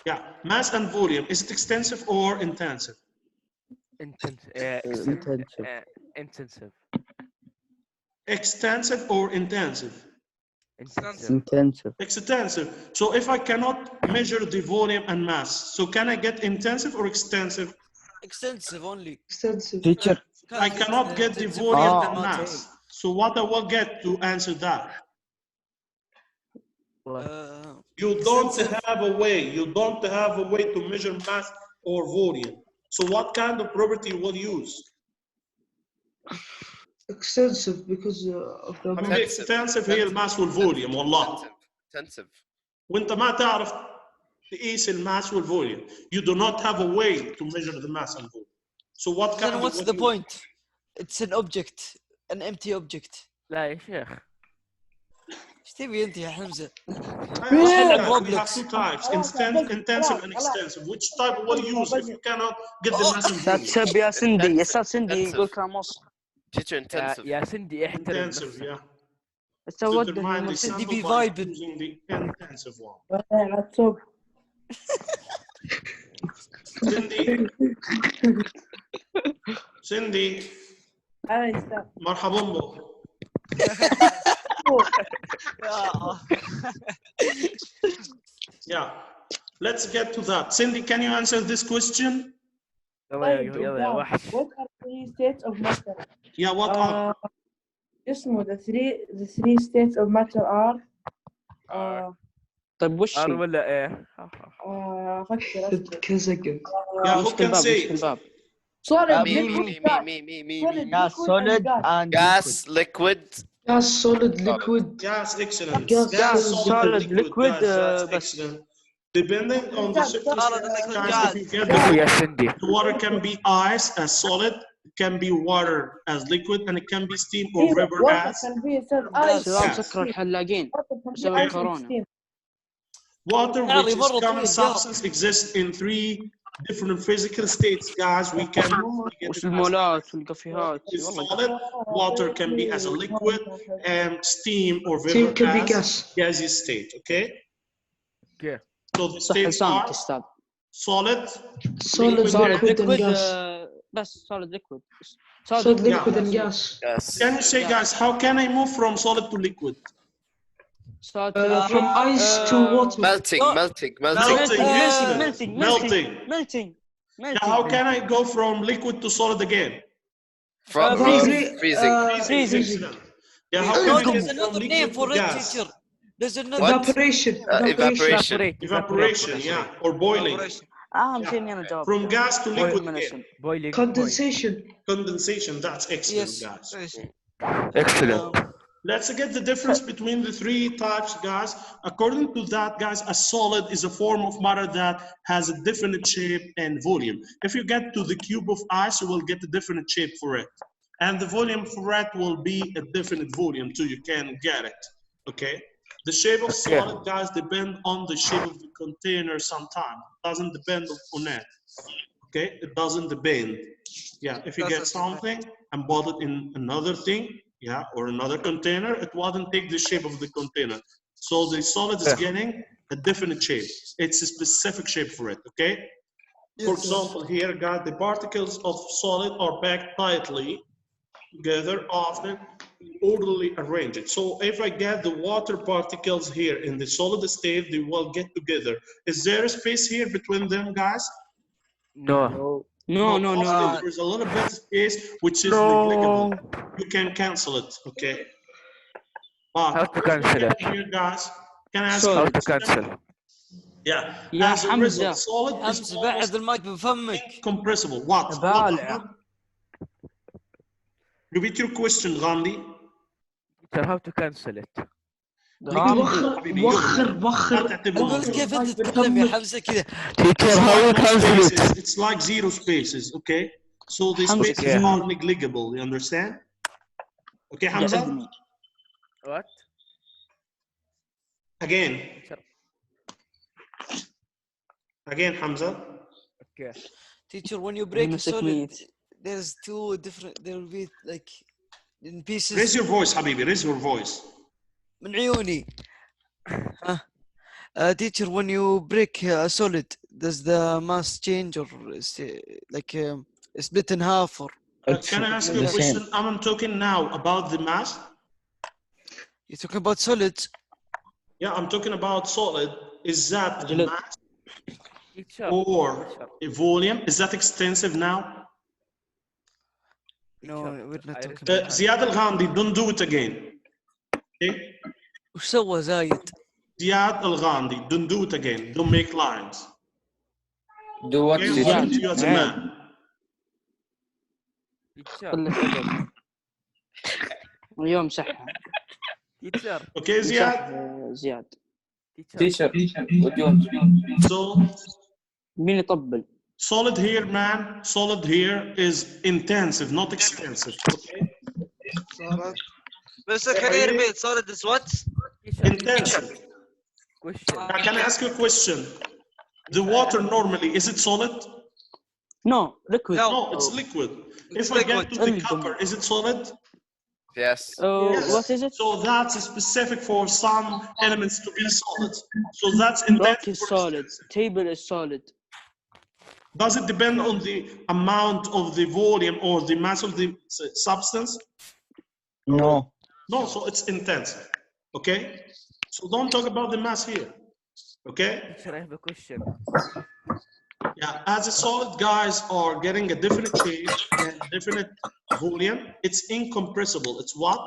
S1: Yeah, mass and volume, is it extensive or intensive?
S3: Intensive.
S1: Extensive or intensive?
S9: Intensive.
S1: Extensive. So if I cannot measure the volume and mass, so can I get intensive or extensive?
S10: Extensive only.
S5: Extensive.
S9: Teacher.
S1: I cannot get the volume and mass. So what I will get to answer that? You don't have a way. You don't have a way to measure mass or volume. So what kind of property you will use?
S5: Extensive because of the amount.
S1: extensive هي الماس والفوليوم والله.
S4: Intensive.
S1: وانت ما تعرف تقيس الماس والفوليوم. You do not have a way to measure the mass and volume. So what kind
S10: Then
S1: of
S10: what's the point? It's an object, an empty object.
S3: لا يا شيخ.
S10: ايش تبي انت يا حمزة؟
S1: We have two types, intensive and extensive. Which type will you use if you cannot get the mass and volume?
S6: تسب يا سندي يا استاذ سندي يقول كلام وصف.
S4: Teacher intensive.
S3: يا سندي احترم
S1: Intensive,
S3: نفسك.
S1: yeah.
S6: تود
S1: Determine the
S10: سندي
S1: sample by
S10: بفايبن.
S1: using the intensive one. Cindy. مرحبا بك. Yeah, let's get to that. Cindy, can you answer this question?
S3: يلا يا وحش.
S7: What are three states of matter?
S1: Yeah, what are?
S7: اسمه the three states of matter are
S6: طيب وش
S3: ار ولا ايه؟
S7: أفكر
S5: كزقن.
S1: Yeah, who can say it?
S7: solid
S4: Me,
S7: liquid
S4: me.
S7: gas
S9: solid and
S4: Gas, liquid.
S5: Gas, solid, liquid.
S1: Gas, excellent.
S5: Gas,
S6: solid, liquid,
S1: That's
S6: بس.
S1: excellent. Depending on the circumstances, guys, if you get
S3: يا سندي.
S1: the water can be ice as solid, it can be water as liquid, and it can be steam or vapor as.
S6: شباب سكروا الحلاقين بسبب الكورونا.
S1: Water, which is common substance, exists in three different physical states, guys. We can
S6: وش المولات والكافيهات.
S1: is solid. Water can be as a liquid, and steam or
S5: Steam
S1: vapor
S5: can be
S1: as
S5: gas.
S1: gaseous state. Okay.
S3: Okay.
S1: So the
S6: صح
S1: states
S6: لسانك
S1: are
S6: استاذ.
S1: solid,
S5: Solid, liquid, and
S6: liquid
S5: gas.
S6: بس solid liquid.
S5: Solid, liquid, and gas.
S4: Yes.
S1: Can you say, guys, how can I move from solid to liquid?
S5: From ice to water.
S4: Melting.
S1: Melting, excellent. Melting. Yeah, how can I go from liquid to solid again?
S4: From freezing.
S1: Freezing. Yeah, how can I
S10: There's
S1: get from
S10: another name
S1: liquid
S10: for
S1: to
S10: it,
S1: gas?
S10: teacher. There's another.
S5: Evaporation.
S1: Evaporation, yeah, or boiling.
S6: أهم شيء إني أنا جاوب.
S1: From gas to liquid again.
S3: Boiling.
S1: Condensation, that's excellent,
S10: Yes.
S1: guys.
S3: Excellent.
S1: Let's get the difference between the three types, guys. According to that, guys, a solid is a form of matter that has a definite shape and volume. If you get to the cube of ice, you will get a definite shape for it. And the volume for it will be a definite volume too, you can get it, okay? The shape of solid, guys, depend on the shape of the container sometimes. It doesn't depend on it. Okay, it doesn't depend. Yeah, if you get something and put it in another thing, yeah, or another container, it wouldn't take the shape of the container. So the solid is getting a different shape. It's a specific shape for it, okay? For example, here, guys, the particles of solid are packed tightly together, often orderly arranged. So if I get the water particles here in the solid state, they will get together. Is there a space here between them, guys?
S3: No.
S6: No.
S1: There is a little bit of space which is negligible. You can cancel it, okay? But
S3: How to cancel it?
S1: here, guys, can I ask
S6: Solid.
S3: How
S1: you?
S3: to cancel?
S1: Yeah.
S6: يا
S1: As a result,
S6: حمزة
S1: solid is
S10: حمزة بعد المايك بفمك.
S1: incompressible. What?
S6: بالع
S1: Repeat your question, Gandhi.
S3: Teacher, how to cancel it?
S6: وخر
S10: أقول كيف أنت تتكلم يا حمزة كذا.
S3: Teacher, how you cancel it?
S1: It's like zero spaces, okay? So the
S6: Hamza,
S1: spaces are negligible, you understand? Okay, Hamza?
S3: What?
S1: Again, Hamza.
S3: Okay.
S10: Teacher, when you break a solid, there's two different. There will be like in pieces.
S1: Raise your voice, Habibi. Raise your voice.
S10: من عيوني. Teacher, when you break a solid, does the mass change or like split in half or?
S1: Can I ask you a question? I'm talking now about the mass.
S10: You're talking about solids.
S1: Yeah, I'm talking about solid. Is that a mass or a volume? Is that extensive now?
S10: No, we're not talking about
S1: Ziad Al-Ghamdi, don't do it again. Okay?
S10: وش سوى زايد؟
S1: Ziad Al-Ghamdi, don't do it again. Don't make lines.
S8: Do what?
S1: Okay, I'm talking to you as a man.
S6: اليوم صح.
S1: Okay, Ziad?
S6: زياد.
S8: Teacher, what do you want?
S1: So,
S6: مين يطبل؟
S1: solid here, man. Solid here is intensive, not extensive. Okay?
S2: Solid. Mr. can you repeat? Solid is what?
S1: Intensive.
S3: Question.
S1: Now, can I ask you a question? The water normally, is it solid?
S6: No, liquid.
S1: No, it's liquid. If I get to the copper, is it solid?
S4: Yes.
S1: Yes.
S6: What is it?
S1: So that's specific for some elements to be solid. So that's intensive.
S6: Rock is solid. Table is solid.
S1: Does it depend on the amount of the volume or the mass of the substance?
S9: No.
S1: No, so it's intensive. Okay? So don't talk about the mass here. Okay?
S3: Teacher, I have a question.
S1: Yeah, as a solid, guys are getting a different shape and different volume. It's incompressible. It's what?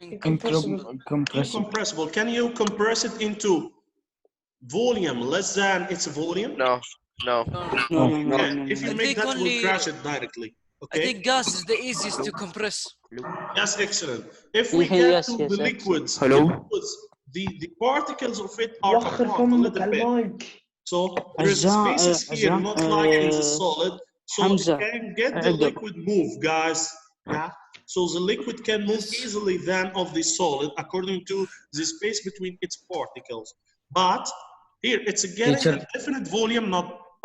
S1: Incompressible. Can you compress it into volume less than its volume?
S4: No.
S1: Okay. If you make that, we'll crash it directly. Okay.
S10: I think gas is the easiest to compress.
S1: Yes, excellent. If we get to the liquids, the particles of it are apart a little bit. So there's spaces here, not like in the solid. So it can get the liquid move, guys. Yeah. So the liquid can move easily than of the solid according to the space between its particles. But here it's getting a definite volume,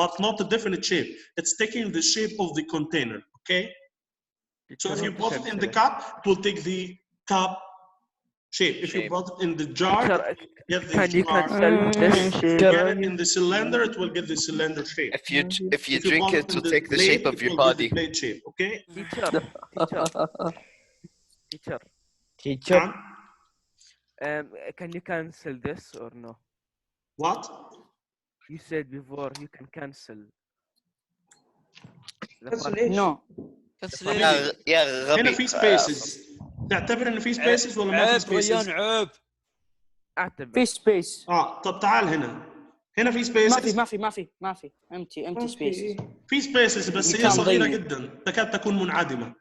S1: but not a definite shape. It's taking the shape of the container. Okay. So if you put it in the cup, it will take the cup shape. If you put it in the jar, get the jar. If you get it in the cylinder, it will get the cylinder shape.
S4: If you drink it, it will take the shape of your body.
S1: Blade shape, okay?
S3: Teacher. Can you cancel this or no?
S1: What?
S3: You said before you can cancel.
S6: No.
S4: يا غبي.
S1: هنا في spaces. تعتبر ان في spaces ولا ما في spaces؟
S10: عيب.
S3: اعتبر.
S6: في space.
S1: طب تعال هنا في spaces.
S6: ما في. empty spaces.
S1: في spaces بس هي صغيرة جدا تكاد تكون منعدمة.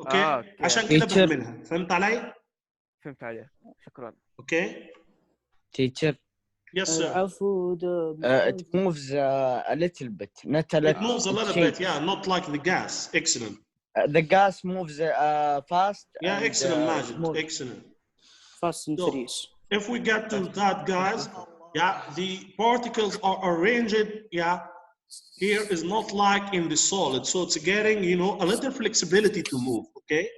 S1: اوكي؟ عشان كده بعملها. فهمت علي؟
S3: فهمت عليك. شكرا.
S1: اوكي؟
S9: Teacher.
S1: Yes, sir.
S9: It moves a little bit, not a lot.
S1: It moves a little bit, yeah, not like the gas. Excellent.
S9: The gas moves fast.
S1: Yeah, excellent, Majid. Excellent.
S6: Fast and furious.
S1: if we get to that, guys, yeah, the particles are arranged, yeah, here is not like in the solid, so it's getting, you know, a little flexibility to move, okay?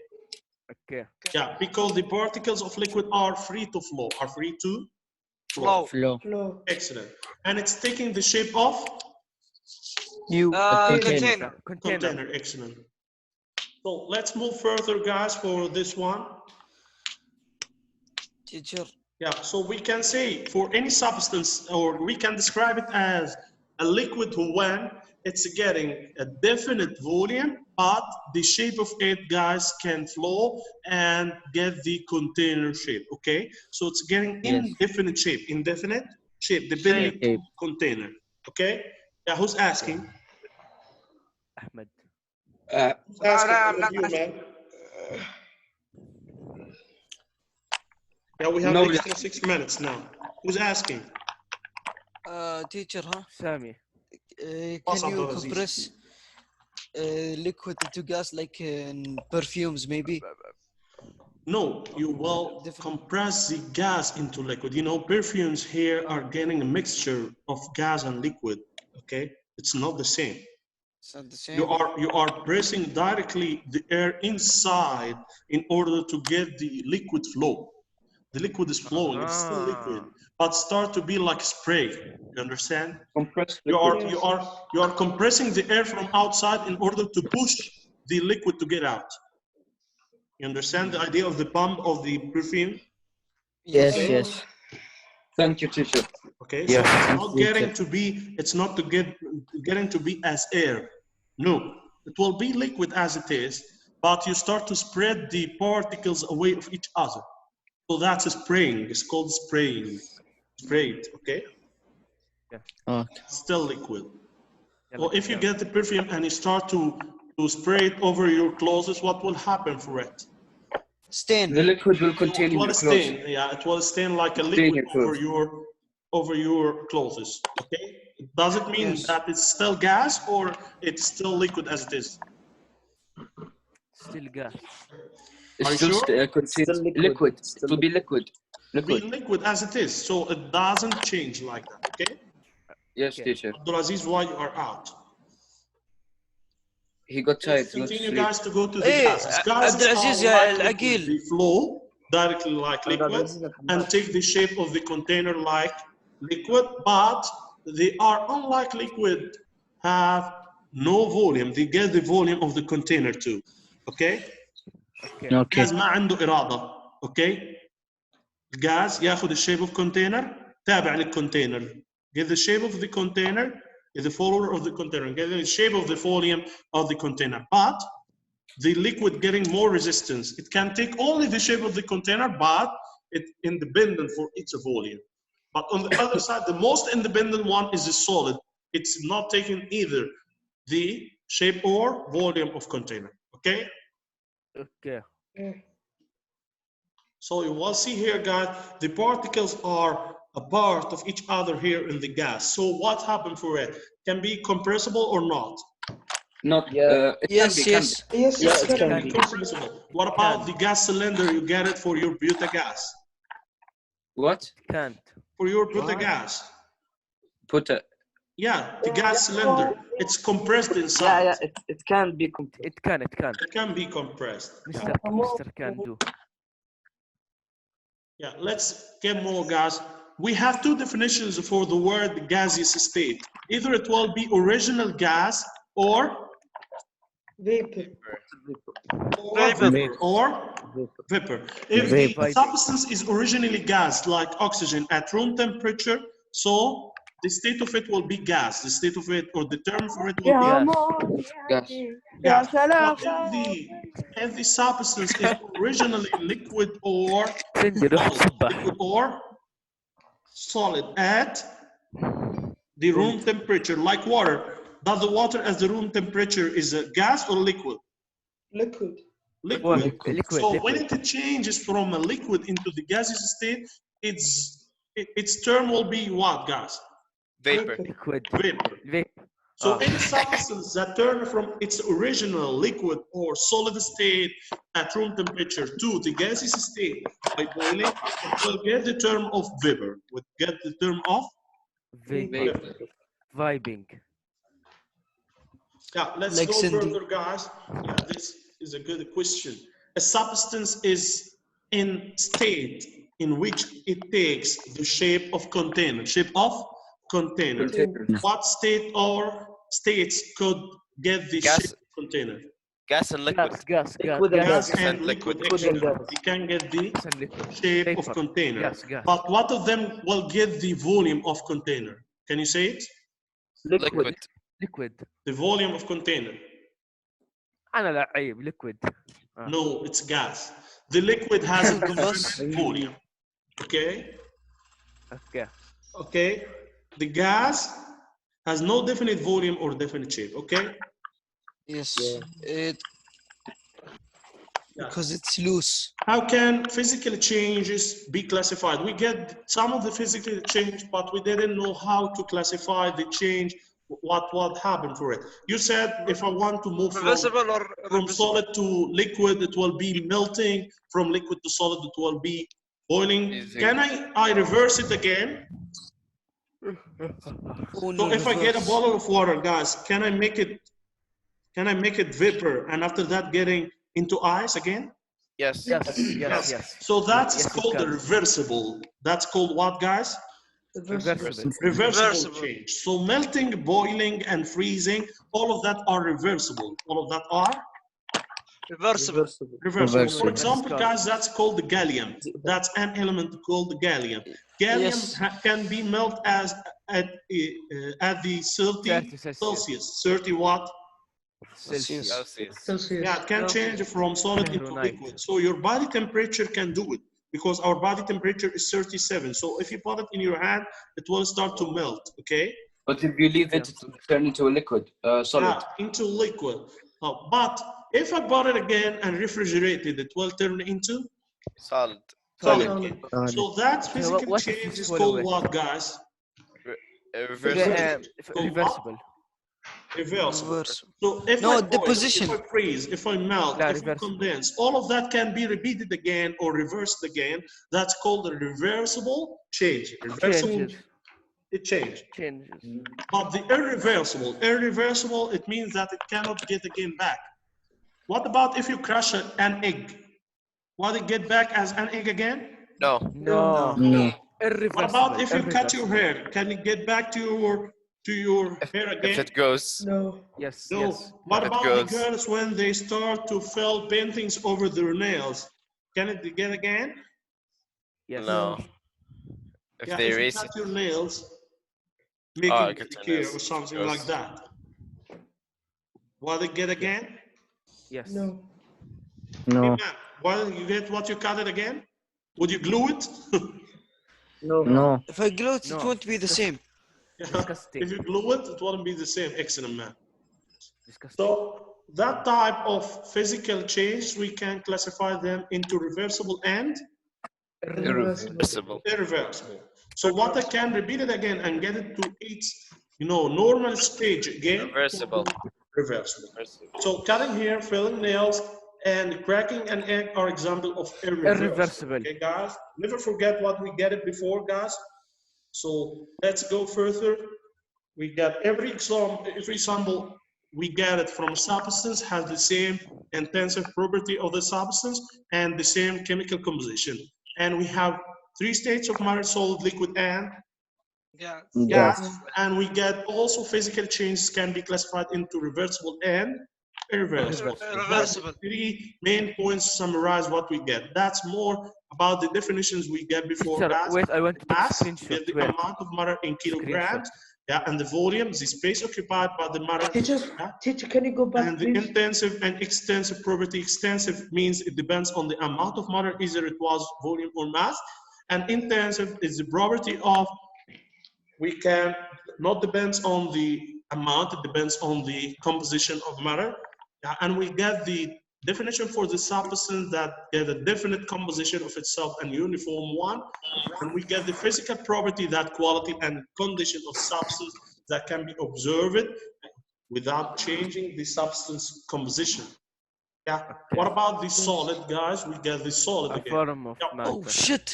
S3: Okay.
S1: Yeah, because the particles of liquid are free to flow, are free to flow.
S2: Flow.
S5: Flow.
S1: Excellent. And it's taking the shape of
S6: You.
S2: Container.
S1: container. Excellent. So let's move further, guys, for this one.
S10: Teacher.
S1: Yeah, so we can say for any substance, or we can describe it as a liquid when it's getting a definite volume, but the shape of it, guys, can flow and get the container shape, okay? So it's getting indefinite shape, depending on the container, okay? Yeah, who's asking?
S3: Ahmed.
S1: Who's asking
S2: I'm
S1: all
S2: not
S1: of you, man? Yeah, we have
S8: No,
S1: extra 6 minutes now. Who's asking?
S10: Teacher, huh?
S3: Sami.
S1: What's
S10: Can
S1: up,
S10: you
S1: Aziz?
S10: compress liquid into gas like in perfumes maybe?
S1: No, you will compress the gas into liquid. You know, perfumes here are getting a mixture of gas and liquid, okay? It's not the same.
S10: It's not the same.
S1: You are pressing directly the air inside in order to get the liquid flow. The liquid is flowing, it's still liquid, but start to be like spray. You understand?
S8: compressed
S1: You
S8: liquid.
S1: are compressing the air from outside in order to push the liquid to get out. You understand the idea of the pump of the perfume?
S9: Yes,
S1: Okay.
S9: yes.
S8: Thank you, teacher.
S1: Okay, so it's not getting to be, getting to be as air. No, it will be liquid as it is, but you start to spread the particles away of each other. So that's a spraying. It's called spraying. Sprayed, okay?
S9: Okay.
S1: Still liquid. So if you get the perfume and you start to spray it over your clothes, what will happen for it?
S10: Stain.
S8: The liquid will contain
S1: It
S8: your
S1: will
S8: clothes.
S1: stain. Yeah, it will stain like a
S8: Stain
S1: liquid
S8: your
S1: over your clothes. Okay. Does it mean that it's still gas or it's still liquid as it is?
S3: Still gas.
S1: Are you
S8: It still
S1: sure?
S8: contains liquid. It will be liquid.
S1: Be liquid as it is, so it doesn't change like that. Okay.
S8: Yes, teacher.
S1: Abdulaziz, why you are out?
S8: He got tired.
S1: Let's
S8: He wants to
S1: continue,
S8: sleep.
S1: guys, to go to the
S10: Hey,
S1: gases. Gases
S10: Abdulaziz,
S1: are
S10: يا
S1: like liquid.
S10: العقيل.
S1: They flow directly like liquid and take the shape of the container like liquid, but they are, unlike liquid, have no volume. They get the volume of the container too. Okay? الغاز ما عنده إرادة. Okay? الغاز ياخذ الشيب of container تابع للcontainer. Get the shape of the container is the follower of the container. Get the shape of the volume of the container. But the liquid getting more resistance. It can take only the shape of the container, but it's independent for its volume. But on the other side, the most independent one is the solid. It's not taking either the shape or volume of container. Okay?
S3: Okay.
S1: So you will see here, guys, the particles are a part of each other here in the gas. So what happened for it? Can be compressible or not?
S8: Not.
S10: Yes, yes.
S5: Yes,
S1: Yes,
S5: it
S1: it
S5: can
S1: can be compressible. What about the gas cylinder you get it for your butagas?
S8: What?
S3: Can't.
S1: For your butagas. Yeah, the gas cylinder. It's compressed inside.
S6: Yeah, it can be compressed.
S3: It can.
S1: It can be compressed.
S3: Mr. can do.
S1: Yeah, let's get more, guys. We have two definitions for the word gaseous state. Either it will be original gas or
S5: Vapor.
S1: vapor. If the substance is originally gas, like oxygen, at room temperature, so the state of it will be gas. The state of it, or the term for it will be gas. If the substance is originally liquid or solid at the room temperature, like water. Does the water at the room temperature is a gas or liquid?
S5: Liquid.
S1: So when it changes from a liquid into the gaseous state, its term will be what, guys?
S4: Vapor.
S1: Vapor. So any substance that turns from its original liquid or solid state at room temperature to the gaseous state by boiling, it will get the term of vapor. Would get the term of
S3: Vapor. Vibing.
S1: Yeah, let's
S10: Like
S1: go
S10: Cindy.
S1: further, guys. Yeah, this is a good question. A substance is in state in which it takes the shape of container. Shape of container. What state or states could get the
S4: Gas.
S1: shape of container?
S4: Gas and liquid.
S3: Gas.
S1: Gas and liquid.
S9: Liquid and
S1: Excellent.
S9: gas.
S1: You can get the
S3: Gas and liquid.
S1: shape of
S3: Vapor.
S1: container.
S3: Gas.
S1: But what of them will get the volume of container? Can you say it?
S4: Liquid.
S3: Liquid.
S1: The volume of container.
S3: أنا لعيب. Liquid.
S1: No, it's gas. The liquid has a definite volume. Okay?
S3: Okay.
S1: Okay? The gas has no definite volume or definite shape. Okay?
S10: Yes. Because it's loose.
S1: How can physical changes be classified? We get some of the physical change, but we didn't know how to classify the change, what happened for it. You said if I want to move from solid to liquid, it will be melting. From liquid to solid, it will be boiling. Can I reverse it again? So if I get a bottle of water, guys, can I make it vapor and after that getting into ice again?
S4: Yes.
S3: Yes.
S1: So that's called the reversible. That's called what, guys? Reversible change. So melting, boiling, and freezing, all of that are reversible. All of that are
S2: reversible.
S1: For example, guys, that's called the gallium. That's an element called the gallium. Gallium can be melted at the 30 Celsius. 30 what?
S3: Celsius.
S1: Yeah, it can change from solid into liquid. So your body temperature can do it because our body temperature is 37. So if you put it in your hand, it will start to melt, okay?
S8: But if you leave it, it will turn into a liquid, solid.
S1: Yeah, into liquid. But if I put it again and refrigerate it, it will turn into?
S4: Solid.
S1: Solid. So that physical change is called what, guys?
S3: Reversible.
S1: Reversible. So if I boil, if I freeze, if I melt, if I condense, all of that can be repeated again or reversed again. That's called a reversible change. Reversible, it changes. But the irreversible, it means that it cannot get again back. What about if you crush an egg? Will it get back as an egg again?
S4: No.
S1: What about if you cut your hair? Can it get back to your hair again?
S4: If it goes.
S7: No.
S3: Yes.
S1: What about the girls when they start to fill paintings over their nails? Can it get again?
S3: Yes.
S4: No. If they erase
S1: cut your nails, make it clear or something like that. Will it get again?
S3: Yes.
S7: No.
S9: No.
S1: Will you get what you cut it again? Would you glue it?
S9: No.
S10: If I glue it, it won't be the same.
S3: Disgusting.
S1: If you glue it, it won't be the same. Excellent, man. So that type of physical change, we can classify them into reversible and
S4: irreversible.
S1: So what I can repeat it again and get it to its normal stage again.
S4: Reversible.
S1: So cutting hair, filling nails, and cracking an egg are example of irreversible. Okay, guys, never forget what we get it before, guys. So let's go further. We got every sample we get it from substance has the same intensive property of the substance and the same chemical composition. And we have 3 states of matter: solid, liquid, and gas. And we get also physical changes can be classified into reversible and irreversible.
S2: Reversible.
S1: 3 main points summarize what we get. That's more about the definitions we get before.
S3: Wait, I want to
S1: mass,
S3: screenshot.
S1: the amount of matter in kilograms, and the volume, the space occupied by the matter.
S7: Teacher, can you go back,
S1: and the
S7: please?
S1: intensive and extensive property. Extensive means it depends on the amount of matter, either it was volume or mass. And intensive is the property of, we can not depends on the amount, it depends on the composition of matter. And we get the definition for the substance that get a definite composition of itself and uniform one. And we get the physical property, that quality and condition of substance that can be observed without changing the substance composition. Yeah. What about the solid, guys? We get the solid
S3: A
S1: again.
S3: form of
S1: Yeah.
S10: Oh
S3: matter.
S10: shit.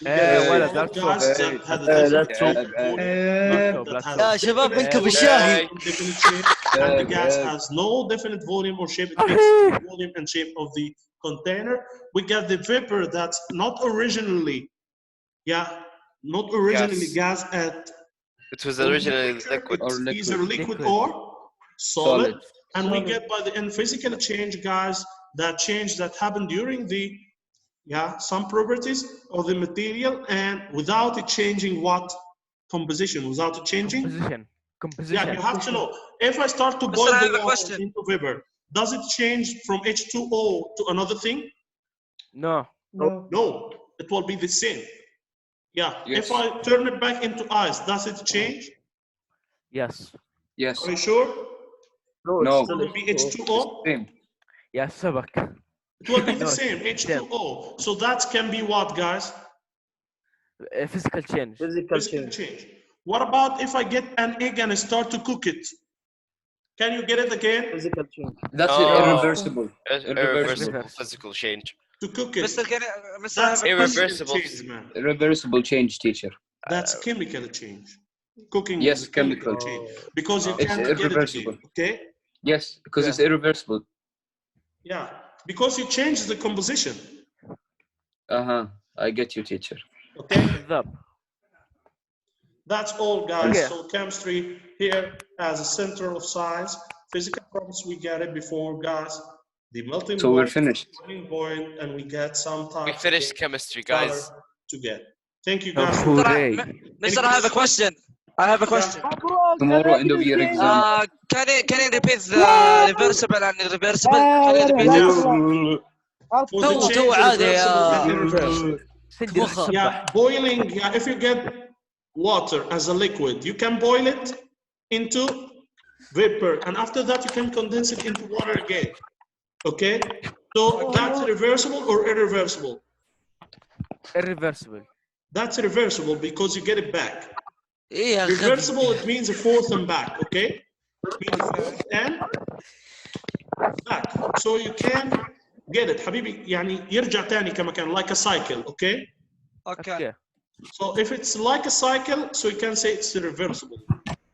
S1: We get the
S3: ولا
S1: solid,
S3: that's
S1: guys,
S3: so
S1: that had a
S9: that's
S1: definite
S9: so-
S1: change in volume, that has
S10: يا شباب
S1: definite
S10: بنكب
S1: volume,
S10: الشاهي.
S1: indefinite shape, and the gas has no definite volume or shape. It takes the volume and shape of the container. We get the vapor that's not originally, gas at
S4: It was originally liquid.
S1: it's
S8: Or liquid.
S1: either liquid
S3: Liquid.
S1: or solid.
S8: Solid.
S1: And we
S7: Solid.
S1: get by the end physical change, guys, that change that happened during the some properties of the material, and without it changing what composition, without it changing.
S3: Composition.
S1: Yeah,
S3: Composition.
S1: you have to know. If I start to
S2: Mister,
S1: boil
S2: I
S1: the
S2: have a
S1: water
S2: question.
S1: into vapor, does it change from H2O to another thing?
S3: No.
S7: No.
S1: No, it will be the same. Yeah.
S8: Yes.
S1: If I turn it back into ice, does it change?
S3: Yes.
S8: Yes.
S1: Are you sure?
S8: No.
S1: It will be H2O.
S8: Same.
S3: Yes, سبك.
S1: It will be the
S3: No,
S1: same,
S3: it's same.
S1: H2O. So that can be what, guys?
S3: Physical change.
S9: Physical
S1: Physical
S9: change.
S1: change. What about if I get an egg and I start to cook it? Can you get it again?
S9: Physical change.
S8: That's
S4: No.
S8: irreversible.
S4: Irreversible physical change.
S1: To cook it.
S2: Mister, Mister, I
S1: That's
S2: have a question.
S4: irreversible.
S1: change, man.
S8: Irreversible change, teacher.
S1: That's chemical change. Cooking
S8: Yes,
S1: is a chemical
S8: chemical.
S1: change because you
S8: It's
S1: can't get it
S8: irreversible.
S1: again. Okay?
S8: Yes, because it's irreversible.
S1: Yeah, because you change the composition.
S8: I get you, teacher.
S1: Okay?
S3: بالضبط.
S1: That's all, guys.
S3: Okay.
S1: So chemistry here as a center of science. Physical properties, we get it before, guys. The melting
S8: So we're
S1: point,
S8: finished.
S1: boiling point, and we get some
S4: We
S1: types
S4: finished
S1: of
S4: chemistry,
S1: color
S4: guys.
S1: to get. Thank you, guys.
S3: Hooray.
S2: Mister, I have a question. I have a question.
S8: Tomorrow, end of year exam.
S2: Can you repeat the reversible and irreversible? Can you repeat
S1: Yeah.
S2: it?
S1: For the
S10: تو
S1: change,
S10: عادي
S1: reversible and
S10: يا
S1: irreversible.
S3: سجل
S10: مخه.
S3: السبح.
S1: Yeah, boiling, if you get water as a liquid, you can boil it into vapor, and after that you can condense it into water again. Okay? So that's reversible or irreversible?
S3: Irreversible.
S1: That's reversible because you get it back.
S10: ايه يا غبي.
S1: Reversible, it means a forth and back, okay? It means forth and back. So you can get it, حبيبي, يعني يرجع تاني كما كان, like a cycle, okay?
S2: Okay.
S3: Okay.
S1: So if it's like a cycle, so you can say it's reversible.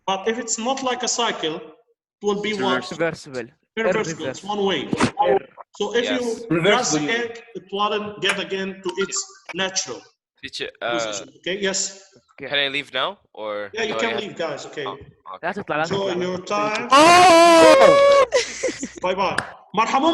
S1: But if it's not like a cycle, it will be what?
S3: Reversible.
S1: Irreversible. It's one way. So if you press the egg, it won't get again to its natural
S4: Teacher,
S1: position. Okay, yes.
S4: can I leave now or?
S1: Yeah, you
S4: do I
S1: can
S4: have-
S1: leave, guys. Okay.
S4: Okay.
S3: لا تطلع لا
S1: Enjoy
S3: تطلع.
S1: your time.
S10: Oh!
S1: Bye bye. مرحبا.